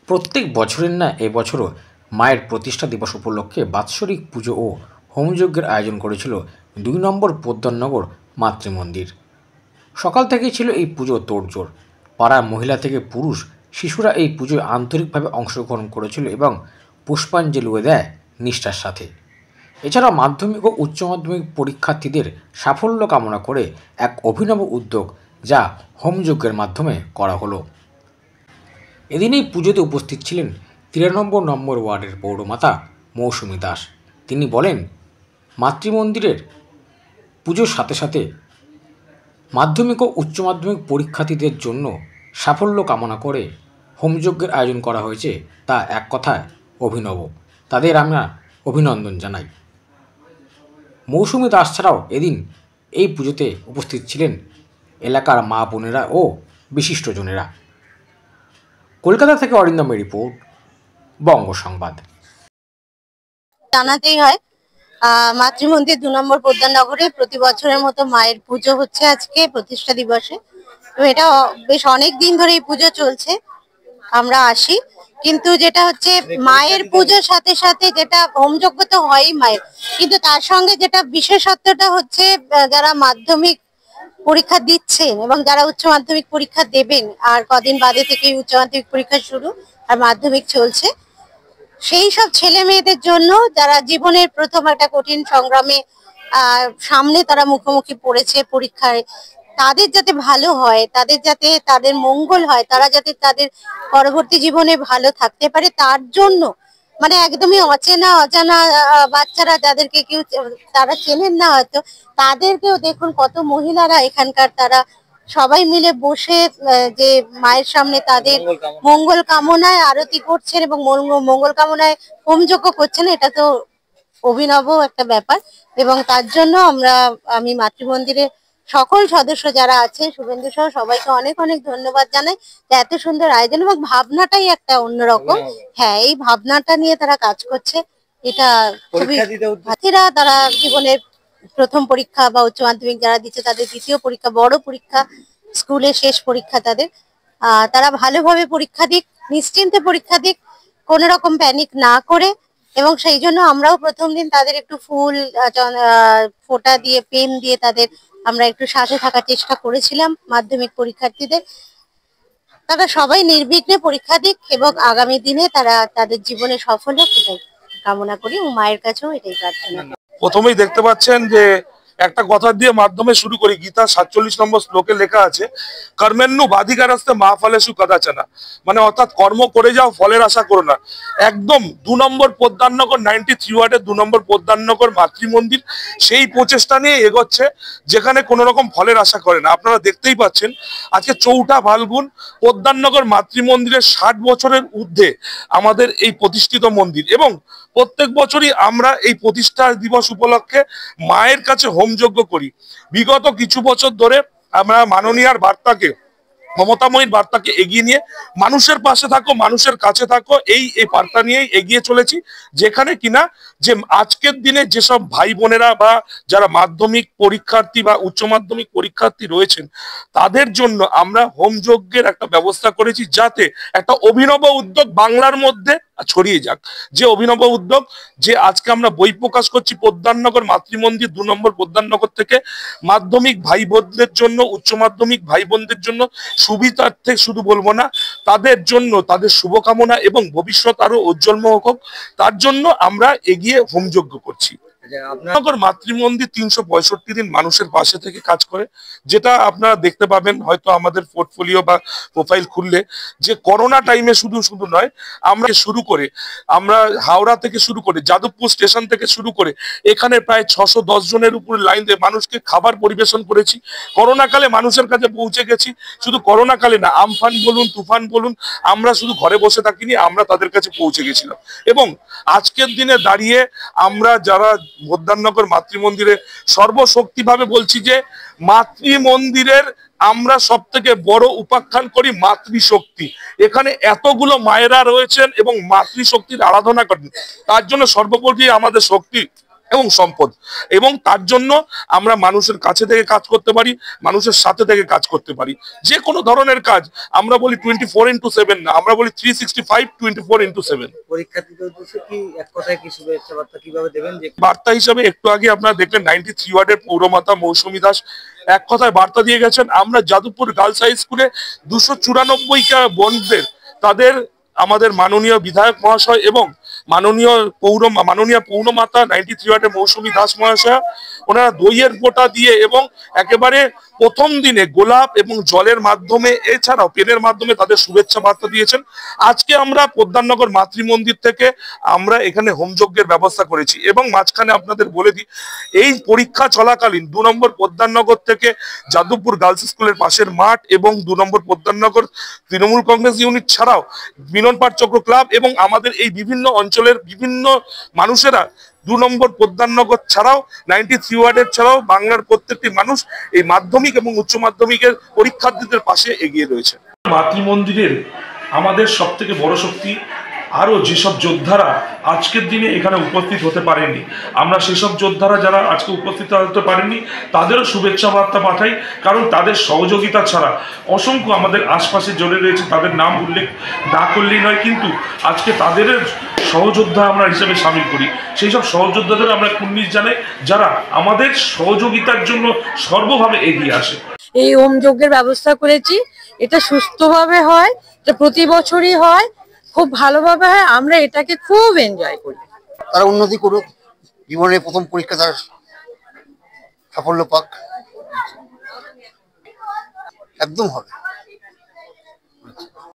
প্রত্যেক বছরের ন্যায় এবছরও মায়ের প্রতিষ্ঠা দিবস উপলক্ষে বাৎসরিক পুজো ও হোমযজ্ঞের আয়োজন করেছিল ২ নম্বর পোদ্দারনগর মাতৃমন্দির। সকাল থেকেই ছিল এই পুজো তোড়জোড়। পাড়ার মহিলা থেকে পুরুষ শিশুরা এই পুজোয় আন্তরিকভাবে অংশগ্রহণ করেছিল এবং পুষ্পাঞ্জলি দেয় নিষ্ঠার সাথে। এছাড়াও মাধ্যমিক ও উচ্চ মাধ্যমিক পরীক্ষার্থীদের সাফল্য কামনা করে এক অভিনব উদ্যোগ যা হোমযজ্ঞের মাধ্যমে করা হলো। এদিন এই পুজোতে উপস্থিত ছিলেন ৯৩ নম্বর ওয়ার্ডের পৌরমাতা মৌসুমী দাস। তিনি বলেন, মাতৃমন্দিরের পুজোর সাথে সাথে মাধ্যমিক ও উচ্চ মাধ্যমিক পরীক্ষার্থীদের জন্য সাফল্য কামনা করে হোমযজ্ঞের আয়োজন করা হয়েছে, তা এক কথায় অভিনব। তাদের আমরা অভিনন্দন জানাই। মৌসুমী দাস ছাড়াও এদিন এই পুজোতে উপস্থিত ছিলেন এলাকার মা বোনেরা ও বিশিষ্টজনেরা। কলকাতা থেকে অরিন্দমের রিপোর্ট, বঙ্গ সংবাদ। জানাতেই হয় মাতৃমন্দির ২ নম্বর পোদ্দারনগরে প্রতি বছরের মতো মায়ের পুজো হচ্ছে আজকে প্রতিষ্ঠা দিবসে। তো এটা বেশ অনেক দিন ধরে এই পুজো চলছে, আমরা আসি। কিন্তু যেটা হচ্ছে মায়ের পুজোর সাথে সাথে যেটা হোমযজ্ঞ তো হয়ই মায়ের, কিন্তু তার সঙ্গে যেটা বিশেষত্বটা হচ্ছে যারা মাধ্যমিক পরীক্ষা দিচ্ছেন এবং যারা উচ্চ মাধ্যমিক পরীক্ষা দেবেন, আর কদিন বাদে থেকেই উচ্চ মাধ্যমিক পরীক্ষা শুরু আর মাধ্যমিক চলছে, সেই সব ছেলে মেয়েদের জন্য যারা জীবনের প্রথম একটা কঠিন সংগ্রামে সামনে তারা মুখোমুখি পড়েছে পরীক্ষায়, তাদের যাতে ভালো হয়, তাদের যাতে তাদের মঙ্গল হয়, তারা যাতে তাদের পরবর্তী জীবনে ভালো থাকতে পারে, তার জন্য মানে একদমই অচেনা অজানা বাচ্চারা যাদেরকে কেউ তারা চেনেন না হয়তো, তাদেরকেও দেখুন কত মহিলারা এখানকার তারা সবাই মিলে বসে যে মায়ের সামনে তাদের মঙ্গল কামনায় আরতি করছেন এবং মঙ্গল কামনায় হোমযজ্ঞ করছেন। এটা তো অভিনব একটা ব্যাপার এবং তার জন্য আমি মাতৃমন্দিরে সকল সদস্য যারা আছেন, শুভেন্দু সহ সবাইকে অনেক অনেক ধন্যবাদ জানাই যে এত সুন্দর আয়োজন এবং ভাবনাটাই একটা অন্যরকম। হ্যাঁ, এই ভাবনাটা নিয়ে তারা কাজ করছে। এটা খুবই তারা জীবনের প্রথম পরীক্ষা বা উচ্চ মাধ্যমিক যারা দিচ্ছে তাদের দ্বিতীয় পরীক্ষা, বড় পরীক্ষা, স্কুলের শেষ পরীক্ষা তাদের, তারা ভালোভাবে পরীক্ষা দিক, নিশ্চিন্তে পরীক্ষা দিক, কোনো রকম প্যানিক না করে। এবং সেই জন্য আমরাও প্রথম দিন তাদের একটু ফুল ফোঁটা দিয়ে পেন দিয়ে তাদের আমরা একটু সাথে থাকার চেষ্টা করেছিলাম মাধ্যমিক পরীক্ষার্থীদের। তারা সবাই নির্বিঘ্নে পরীক্ষা দিক এবং আগামী দিনে তারা তাদের জীবনে সফল হোক এটাই কামনা করি এবং মায়ের কাছেও এটাই প্রার্থনা। প্রথমেই দেখতে পাচ্ছেন যে একটা কথা দিয়ে মাধ্যমে শুরু করি। গীতা ৪৭ নম্বর শ্লোকে লেখা আছে, কর্মেন্নু বাধিকারাস্তে মা ফলেষু কদাচনা, মানে অর্থাৎ কর্ম করে যাও, ফলের আশা করো না। একদম ২ নম্বর পোদ্দারনগর 93 ওয়ার্ডের ২ নম্বর পোদ্দারনগর মাতৃমন্দির সেই প্রচেষ্টা নিয়ে এগোচ্ছে, যেখানে কোনো রকম ফলের আশা করে না। আপনারা দেখতেই পাচ্ছেন আজকে ৪ঠা ফাল্গুন, পোদ্দারনগর মাতৃমন্দিরের ৬০ বছরের ঊর্ধ্বে আমাদের এই প্রতিষ্ঠিত মন্দির, এবং প্রত্যেক বছরই আমরা এই প্রতিষ্ঠা দিবস উপলক্ষে মায়ের কাছে হোমযজ্ঞ করি। বিগত কিছু বছর ধরে আমরা মাননীয়ার বার্তাকে, মমতাময়ীর বার্তাকে এগিয়ে নিয়ে মানুষের পাশে থাকো, মানুষের কাছে থাকো, এই বার্তা নিয়েই এগিয়ে চলেছি। যেখানে কিনা যে আজকের দিনে যেসব ভাই বোনেরা বা যারা মাধ্যমিক পরীক্ষার্থী বা উচ্চ মাধ্যমিক পরীক্ষার্থী রয়েছেন, তাদের জন্য আমরা হোমযজ্ঞের একটা ব্যবস্থা করেছি, যাতে একটা অভিনব উদ্যোগ বাংলার মধ্যে ছড়িয়ে যাক। যে অভিনব উদ্যোগ, যে আজকে আমরা বই প্রকাশ করছি পোদ্দারনগর মাতৃমন্দির ২ নম্বর পোদ্দারনগর থেকে, মাধ্যমিক ভাই বোনদের জন্য, উচ্চ মাধ্যমিক ভাই বোনদের জন্য সুবিধার্থে শুধু বলবো না, তাদের জন্য তাদের শুভকামনা এবং ভবিষ্যৎ আরো উজ্জ্বলময় হোক, তার জন্য আমরা এগিয়ে হোমযজ্ঞ করছি। আপনার মাতৃমন্দির ৩৬৫ দিন মানুষের পাশে থেকে কাজ করে, যেটা আপনারা দেখতে পাবেন হয়তো আমাদের পোর্টফোলিও বা প্রোফাইল খুললে, যে করোনা টাইমে শুধু নয়, আমরা শুরু করে আমরা হাওড়া থেকে শুরু করে যাদবপুর স্টেশন থেকে শুরু করে এখানে প্রায় ৬১০ জনের উপরে লাইন দিয়ে মানুষকে খাবার পরিবেশন করেছি। করোনা কালে মানুষের কাছে পৌঁছে গেছি। শুধু করোনা কালে না, আমফান বলুন, তুফান বলুন, আমরা শুধু ঘরে বসে থাকিনি, আমরা তাদের কাছে পৌঁছে গেছিলাম। এবং আজকের দিনে দাঁড়িয়ে আমরা যারা পোদ্দারনগর মাতৃমন্দিরে সর্বশক্তিভাবে বলছি যে মাতৃমন্দিরের আমরা সব থেকে বড় উপাখ্যান করি মাতৃশক্তি। এখানে এতগুলো মায়েরা রয়েছেন এবং মাতৃশক্তির আরাধনা করেন, তার জন্য সর্বোপরি আমাদের শক্তি এবং সম্পদ, এবং তার জন্য আমরা মানুষের কাছে থেকে কাজ করতে পারি, মানুষের সাথে থেকে কাজ করতে পারি। যে কোনো ধরনের কাজ আমরা বলি 24x7 না, আমরা বলি 365 24x7। পরীক্ষার্থীদের উদ্দেশ্যে কি এক কথায় কি শুভেচ্ছা বার্তা কিভাবে দেবেন? যে বার্তা হিসাবে একটু আগে আপনারা দেখলেন 93 ওয়ার্ডের পৌরমাতা মৌসুমী দাস এক কথায় বার্তা দিয়ে গেছেন, আমরা যাদবপুর গার্লস হাই স্কুলে 294 বোনদের তাদের আমাদের মাননীয় বিধায়ক মহাশয় এবং মাননীয় পৌরমাতা 93 ওয়ার্ডের মৌসুমী দাস মহাশয় ওনারা দইয়ের গোটা দিয়ে এবং একেবারে প্রথম দিনে গোলাপ এবং জলের মাধ্যমে এছাড়াও পেনের মাধ্যমে তাদের শুভেচ্ছা বার্তা দিয়েছেন। আজকে আমরা পোদ্দারনগর মাতৃমন্দির থেকে আমরা এখানে হোমযজ্ঞের ব্যবস্থা করেছি এবং মাঝখানে আপনাদের বলে দিই, এই পরীক্ষা চলাকালীন 2 নম্বর পোদ্দারনগর থেকে যাদবপুর গার্লস স্কুলের পাশের মাঠ এবং 2 নম্বর পোদ্দারনগর তৃণমূল কংগ্রেস ইউনিট ছাড়াও মিলনপাট চক্র ক্লাব এবং আমাদের এই বিভিন্ন অঞ্চলের বিভিন্ন মানুষেরা 2 নম্বর পোদ্দারনগর ছাড়াও 93 ওয়ার্ডের ছাড়াও বাংলার প্রত্যেকটি মানুষ এই মাধ্যমিক এবং উচ্চ মাধ্যমিকের পরীক্ষার্থীদের পাশে এগিয়ে রয়েছে। মাতৃমন্দিরের আমাদের সব থেকে বড় শক্তি আরও যেসব যোদ্ধারা আজকের দিনে এখানে উপস্থিত হতে পারেনি, আমরা সেসব যোদ্ধারা যারা আজকে উপস্থিত হতে পারেননি তাদেরও শুভেচ্ছা বার্তা পাঠাই, কারণ তাদের সহযোগিতা ছাড়া অসংখ্য আমাদের আশপাশে জড়ে রয়েছে, তাদের নাম উল্লেখ না করলেই নয়, কিন্তু আজকে তাদের সহযোদ্ধা আমরা হিসেবে সামিল করি। সেই সব সহযোদ্ধাদের আমরা কুর্নিশ জানাই যারা আমাদের সহযোগিতার জন্য সর্বভাবে এগিয়ে আসে। এই হোমযজ্ঞের ব্যবস্থা করেছি, এটা সুস্থভাবে হয়, এটা প্রতি বছরই হয়, খুব ভালোভাবে হয়, আমরা এটাকে খুব এনজয় করি। তারা উন্নতি করুক, জীবনের প্রথম পরীক্ষা তার সাফল্য পাক, একদম হবে।